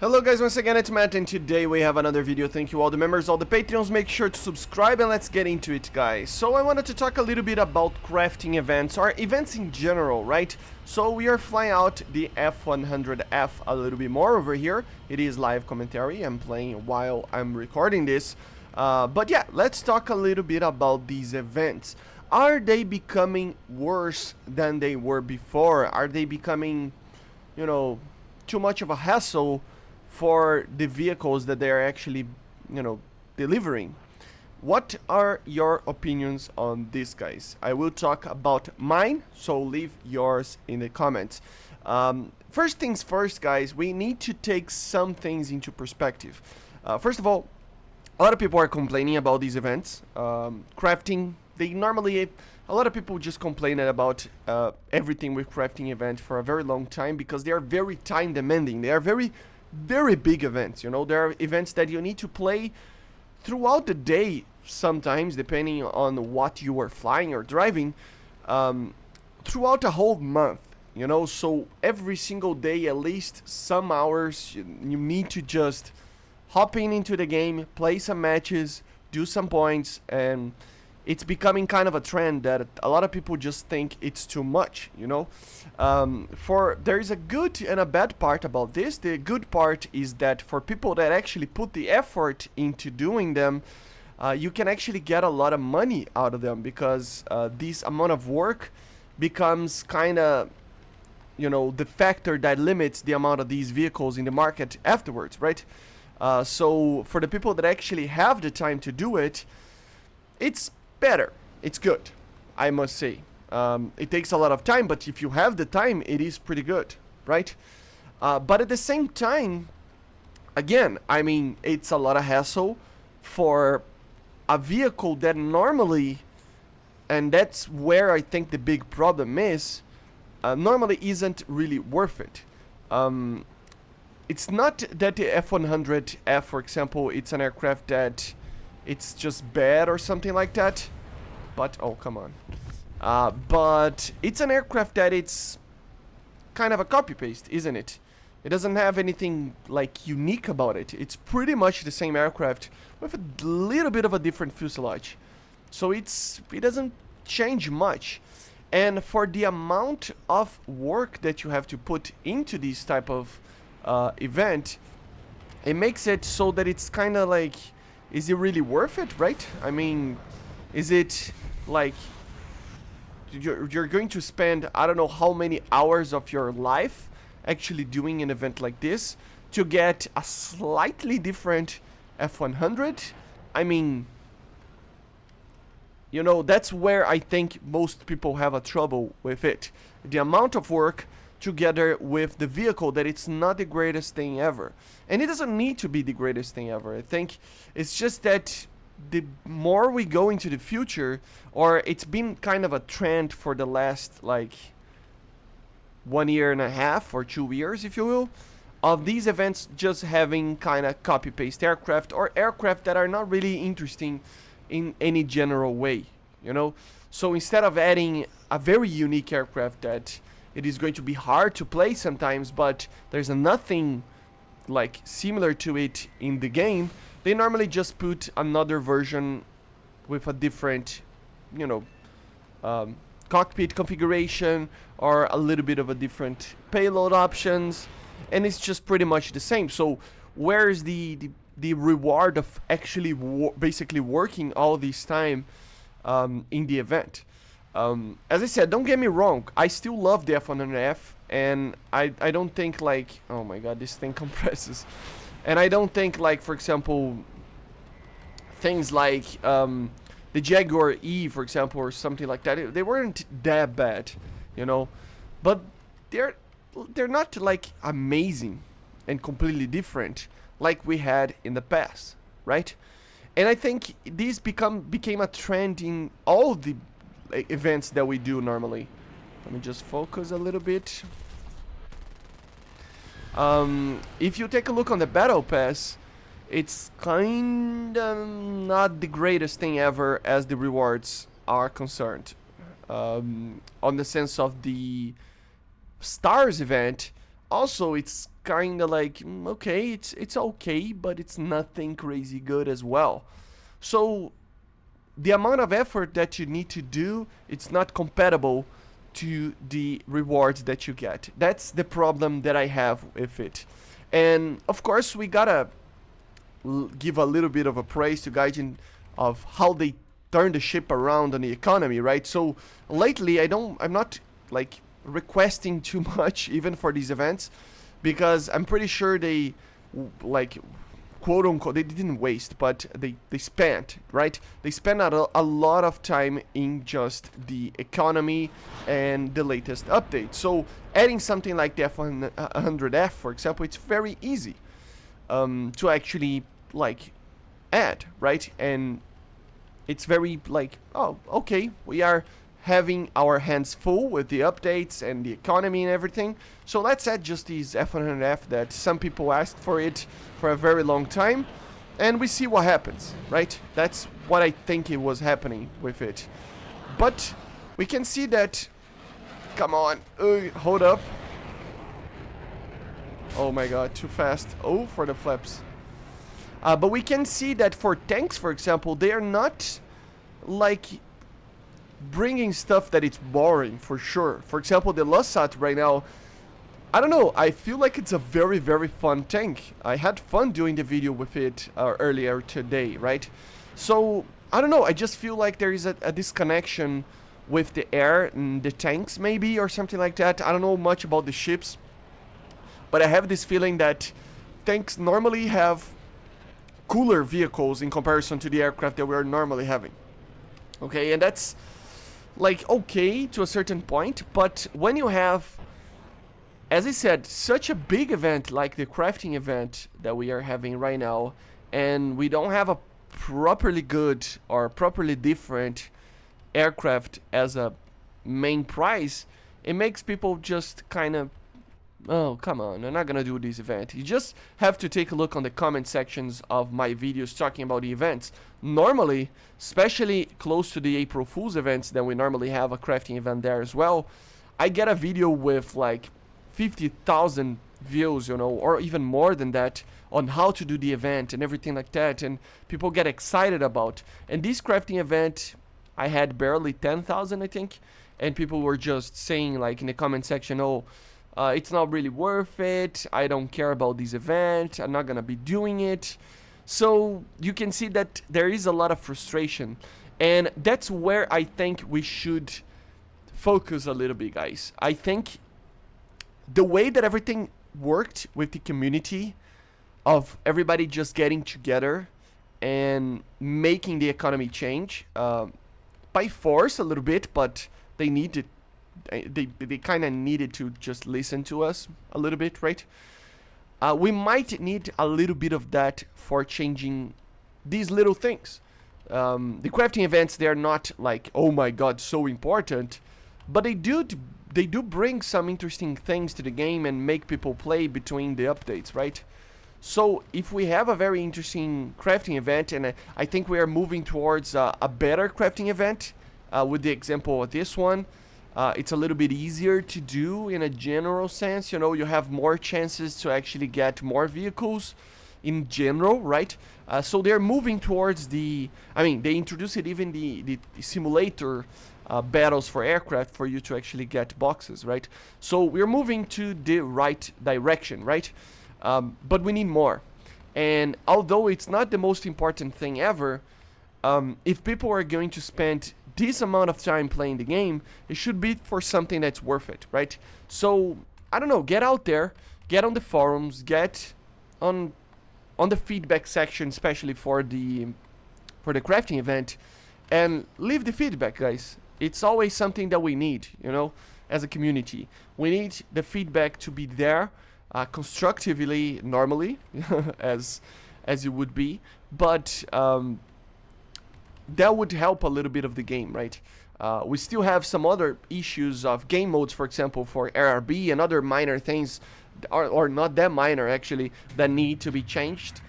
Hello guys, once again it's Matt, and today we have another video. Thank you all the members, all the Patreons. Make sure to subscribe and let's get into it, guys. So I wanted to talk a little bit about crafting events, or events in general, right? So we are flying out the F100F a little bit more over here. It is live commentary, I'm playing while I'm recording this. But yeah, let's talk a little bit about these events. Are they becoming worse than they were before? Are they becoming, you know, too much of a hassle for the vehicles that they are actually, delivering? What are your opinions on this, guys? I will talk about mine, so leave yours in the comments. First things first, guys, we need to take some things into perspective. First of all, a lot of people are complaining about these events. Crafting, a lot of people just complain about everything with crafting event for a very long time because they are very time demanding. They are very big events, there are events that you need to play throughout the day, sometimes depending on what you are flying or driving, throughout a whole month, so every single day, at least some hours, you need to just hop into the game, play some matches, do some points, and it's becoming kind of a trend that a lot of people just think it's too much, there is a good and a bad part about this. The good part is that for people that actually put the effort into doing them, you can actually get a lot of money out of them, because this amount of work becomes kind of, the factor that limits the amount of these vehicles in the market afterwards, right? So for the people that actually have the time to do it, it's better. It's good, I must say. It takes a lot of time, but if you have the time, it is pretty good, right? But at the same time, again, I mean, it's a lot of hassle for a vehicle that normally, and that's where I think the big problem is, normally isn't really worth it. It's not that the F100F, for example, it's an aircraft that it's just bad or something like that, but oh, come on. But it's an aircraft that it's kind of a copy-paste, isn't it? It doesn't have anything like unique about it. It's pretty much the same aircraft with a little bit of a different fuselage, so it doesn't change much. And for the amount of work that you have to put into this type of event, it makes it so that it's kind of like, is it really worth it, right? I mean, is it like you're going to spend, I don't know how many hours of your life actually doing an event like this to get a slightly different F100? I mean, that's where I think most people have a trouble with it. The amount of work together with the vehicle, that it's not the greatest thing ever. And it doesn't need to be the greatest thing ever. I think it's just that the more we go into the future, or it's been kind of a trend for the last like 1.5 years or 2 years, if you will, of these events just having kind of copy-paste aircraft, or aircraft that are not really interesting in any general way, So instead of adding a very unique aircraft that it is going to be hard to play sometimes, but there's nothing like similar to it in the game, they normally just put another version with a different, cockpit configuration, or a little bit of a different payload options, and it's just pretty much the same. So where is the reward of actually basically working all this time in the event? As I said, don't get me wrong, I still love the F100F, and I don't think like, oh my god, this thing compresses, and I don't think like, for example, things like the Jaguar E, for example, or something like that, they weren't that bad, but they're not like amazing and completely different like we had in the past, right? And I think this became a trend in all the events that we do normally. Let me just focus a little bit. If you take a look on the battle pass, it's kinda not the greatest thing ever as the rewards are concerned. On the sense of the stars event, also it's kind of like, okay, it's okay, but it's nothing crazy good as well. So the amount of effort that you need to do, it's not compatible to the rewards that you get. That's the problem that I have with it. And of course, we gotta give a little bit of a praise to Gaijin of how they turn the ship around on the economy, right? So lately, I'm not like requesting too much even for these events, because I'm pretty sure they like quote unquote, they didn't waste, but they spent, right? They spent a lot of time in just the economy and the latest update. So adding something like the F100F, for example, it's very easy to actually like add, right? And it's very like, oh, okay, we are having our hands full with the updates and the economy and everything. So let's add just these F100F that some people asked for it for a very long time, and we see what happens, right? That's what I think it was happening with it. But we can see that, come on, hold up. Oh my god, too fast. Oh, for the flaps. But we can see that for tanks, for example, they are not like bringing stuff that it's boring, for sure. For example, the Lasat right now, I don't know, I feel like it's a very, very fun tank. I had fun doing the video with it earlier today, right? So, I don't know, I just feel like there is a disconnection with the air and the tanks, maybe, or something like that. I don't know much about the ships, but I have this feeling that tanks normally have cooler vehicles in comparison to the aircraft that we're normally having. Okay, and that's like okay to a certain point, but when you have, as I said, such a big event like the crafting event that we are having right now, and we don't have a properly good or properly different aircraft as a main prize, it makes people just kind of, oh, come on, I'm not gonna do this event. You just have to take a look on the comment sections of my videos talking about the events. Normally, especially close to the April Fool's events, that we normally have a crafting event there as well, I get a video with like 50,000 views, you know, or even more than that, on how to do the event and everything like that, and people get excited about. And this crafting event, I had barely 10,000, I think, and people were just saying like in the comment section, oh, it's not really worth it, I don't care about this event, I'm not gonna be doing it. So you can see that there is a lot of frustration, and that's where I think we should focus a little bit, guys. I think the way that everything worked with the community of everybody just getting together and making the economy change by force a little bit, but they needed, they kind of needed to just listen to us a little bit, right? We might need a little bit of that for changing these little things. The crafting events, they're not like, oh my god, so important, but they do bring some interesting things to the game and make people play between the updates, right? So if we have a very interesting crafting event, and I think we are moving towards a better crafting event, with the example of this one, it's a little bit easier to do in a general sense. You know, you have more chances to actually get more vehicles in general, right? So they're moving towards the, I mean, they introduced it even the simulator battles for aircraft for you to actually get boxes, right? So we're moving to the right direction, right? But we need more. And although it's not the most important thing ever, if people are going to spend this amount of time playing the game, it should be for something that's worth it, right? So I don't know, get out there, get on the forums, get on the feedback section, especially for the crafting event, and leave the feedback, guys. It's always something that we need, you know, as a community. We need the feedback to be there, constructively, normally, as it would be, but that would help a little bit of the game, right? We still have some other issues of game modes, for example, for RRB and other minor things, or not that minor actually, that need to be changed.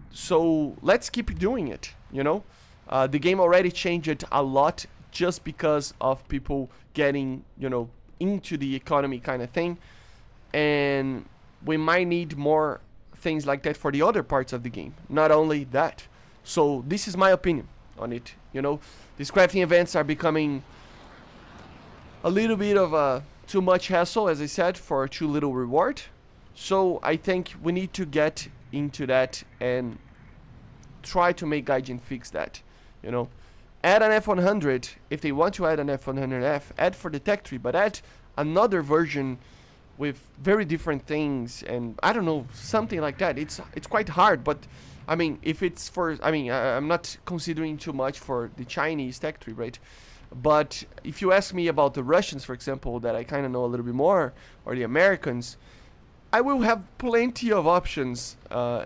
So let's keep doing it, you know? The game already changed it a lot just because of people getting, you know, into the economy kind of thing. And we might need more things like that for the other parts of the game, not only that. So this is my opinion on it. You know, these crafting events are becoming a little bit of a too much hassle, as I said, for too little reward. So I think we need to get into that and try to make Gaijin fix that. You know, add an F100 if they want to add an F100F. Add for the tech tree, but add another version with very different things, and I don't know, something like that. It's quite hard, but I mean, if it's for, I mean, I'm not considering too much for the Chinese tech tree, right? But if you ask me about the Russians, for example, that I kind of know a little bit more, or the Americans, I will have plenty of options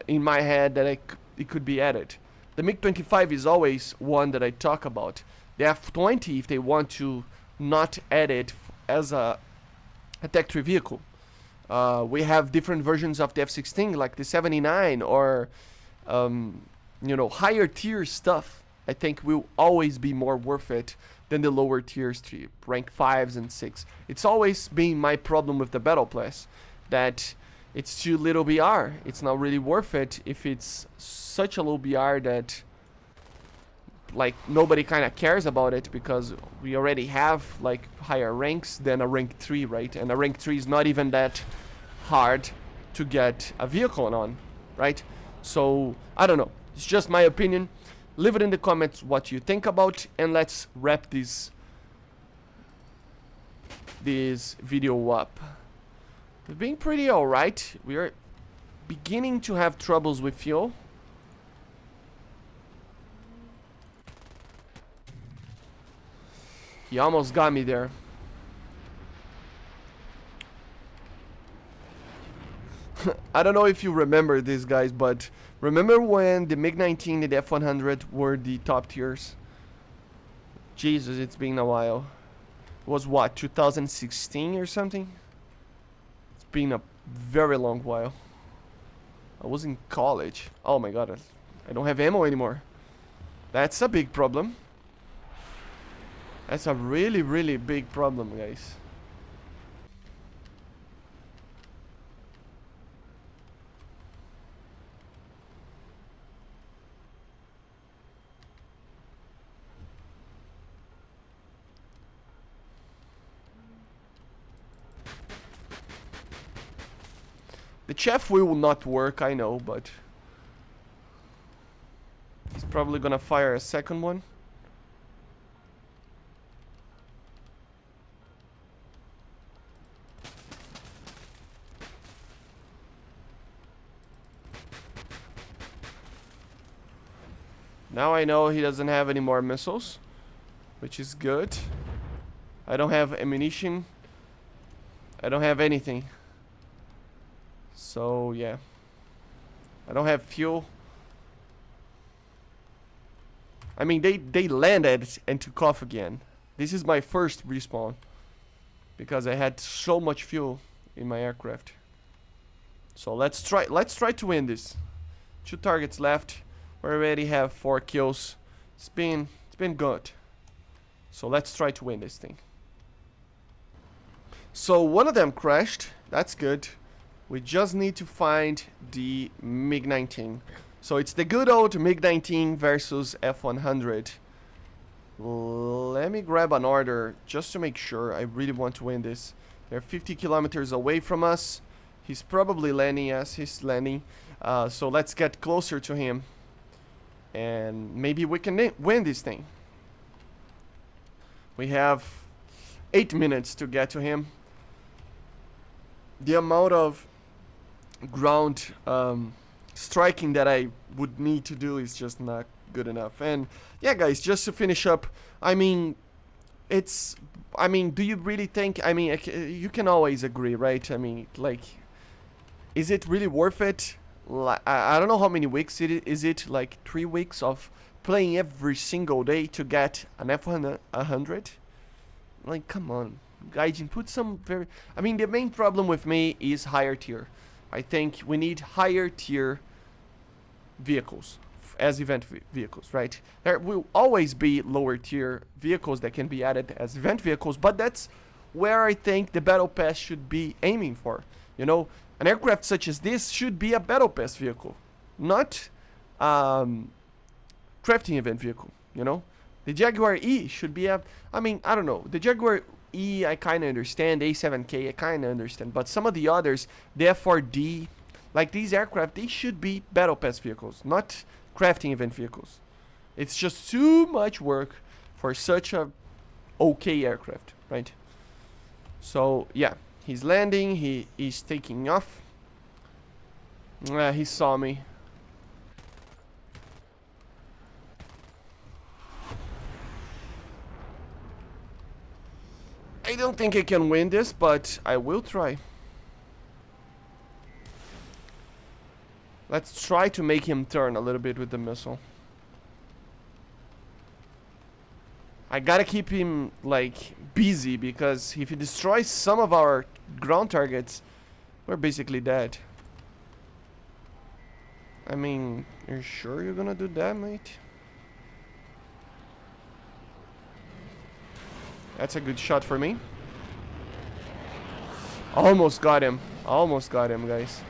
in my head that it could be added. The MiG-25 is always one that I talk about. The F-20, if they want to not add it as a tech tree vehicle. We have different versions of the F-16, like the 79, or you know, higher tier stuff. I think will always be more worth it than the lower tiers, rank 5s and 6. It's always been my problem with the battle pass, that it's too little BR. It's not really worth it if it's such a low BR that like nobody kind of cares about it, because we already have like higher ranks than a rank 3, right? And a rank 3 is not even that hard to get a vehicle on, right? So I don't know, it's just my opinion. Leave it in the comments what you think about, and let's wrap this video up. We've been pretty alright. We are beginning to have troubles with fuel. He almost got me there. I don't know if you remember this, guys, but remember when the MiG-19 and the F-100 were the top tiers? Jesus, it's been a while. It was what, 2016 or something? It's been a very long while. I was in college. Oh my god, I don't have ammo anymore. That's a big problem. That's a really, really big problem, guys. The chef will not work, I know, but he's probably gonna fire a second one. Now I know he doesn't have any more missiles, which is good. I don't have ammunition. I don't have anything. So yeah, I don't have fuel. I mean, they landed and took off again. This is my first respawn because I had so much fuel in my aircraft. So let's try to win this. 2 targets left. We already have 4 kills. It's been good. So let's try to win this thing. So one of them crashed. That's good. We just need to find the MiG-19. So it's the good old MiG-19 versus F-100. Let me grab an order just to make sure. I really want to win this. They're 50 kilometers away from us. He's probably landing. Yes, he's landing. So let's get closer to him. And maybe we can win this thing. We have 8 minutes to get to him. The amount of ground striking that I would need to do is just not good enough. And yeah, guys, just to finish up, I mean, do you really think, I mean, you can always agree, right? I mean, like, is it really worth it? I don't know how many weeks is it, like 3 weeks of playing every single day to get an F100? Like, come on, Gaijin, put some very... I mean, the main problem with me is higher tier. I think we need higher tier vehicles as event vehicles, right? There will always be lower tier vehicles that can be added as event vehicles, but that's where I think the battle pass should be aiming for. You know, An aircraft such as this should be a battle pass vehicle, not crafting event vehicle, you know? The Jaguar E should be a, I mean, I don't know. The Jaguar E, I kind of understand. A7K, I kind of understand. But some of the others, the F4D, like these aircraft, they should be battle pass vehicles, not crafting event vehicles. It's just too much work for such a okay aircraft, right? So, yeah. He's landing. He is taking off. He saw me. I don't think I can win this, but I will try. Let's try to make him turn a little bit with the missile. I gotta keep him, like, busy, because if he destroys some of our ground targets, we're basically dead. I mean, you're sure you're gonna do that, mate? That's a good shot for me. Almost got him. Almost got him, guys.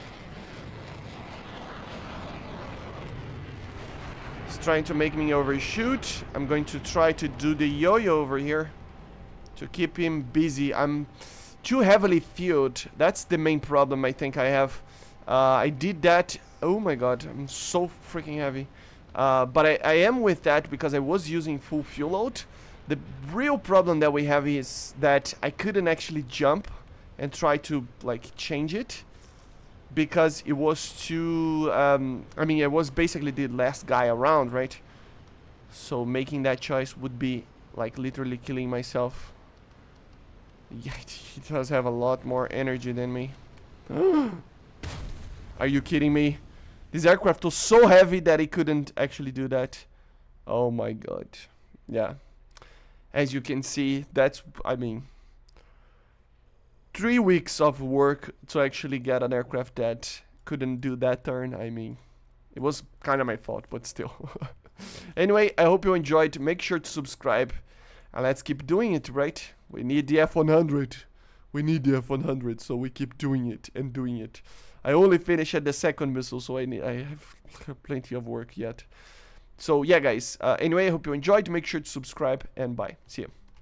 He's trying to make me overshoot. I'm going to try to do the yo-yo over here to keep him busy. I'm too heavily fueled. That's the main problem I think I have. I did that. Oh my god, I'm so freaking heavy. But I am with that because I was using full fuel load. The real problem that we have is that I couldn't actually jump and try to, like, change it. Because it was too... I mean, I was basically the last guy around, right? So making that choice would be, like, literally killing myself. Yeah, he does have a lot more energy than me. Are you kidding me? This aircraft was so heavy that it couldn't actually do that. Oh my god. Yeah. As you can see, that's, I mean, 3 weeks of work to actually get an aircraft that couldn't do that turn. I mean, it was kind of my fault, but still. Anyway, I hope you enjoyed. Make sure to subscribe. And let's keep doing it, right? We need the F100. We need the F100, so we keep doing it and doing it. I only finished at the second missile, so I have plenty of work yet. So yeah, guys. Anyway, I hope you enjoyed. Make sure to subscribe, and bye. See you.